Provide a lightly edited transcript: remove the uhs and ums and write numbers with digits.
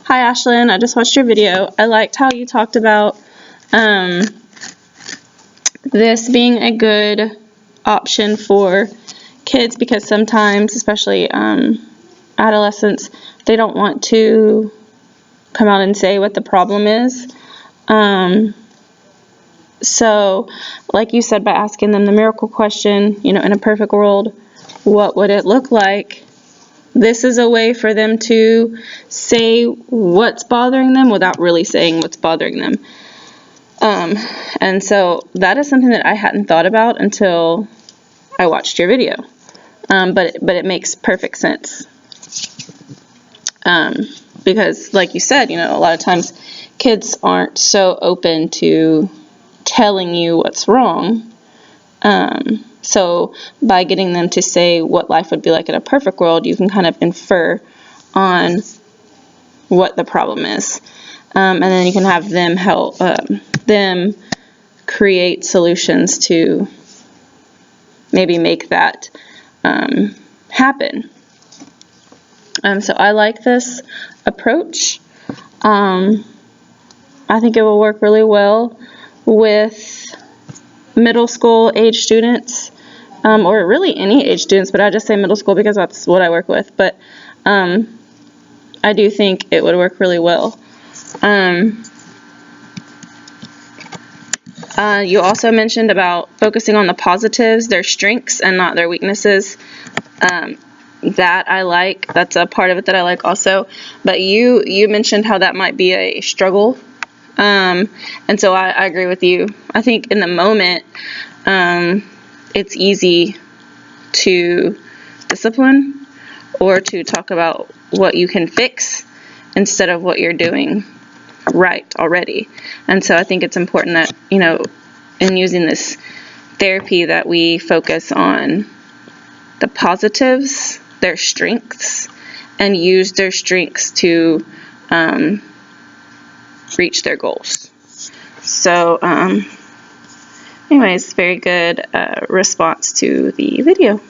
Hi Ashlyn, I just watched your video. I liked how you talked about this being a good option for kids because sometimes, especially adolescents, they don't want to come out and say what the problem is. So, like you said, by asking them the miracle question, in a perfect world, what would it look like? This is a way for them to say what's bothering them without really saying what's bothering them. And so that is something that I hadn't thought about until I watched your video. But it makes perfect sense. Because like you said, a lot of times kids aren't so open to telling you what's wrong. So by getting them to say what life would be like in a perfect world, you can kind of infer on what the problem is. And then you can have them help them create solutions to maybe make that happen. So I like this approach. I think it will work really well with middle school age students, or really any age students, but I just say middle school because that's what I work with. But I do think it would work really well. You also mentioned about focusing on the positives, their strengths, and not their weaknesses. That I like. That's a part of it that I like also. But you mentioned how that might be a struggle. And so I agree with you. I think in the moment, it's easy to discipline or to talk about what you can fix instead of what you're doing right already. And so I think it's important that, in using this therapy, that we focus on the positives, their strengths, and use their strengths to reach their goals. So anyways, very good response to the video.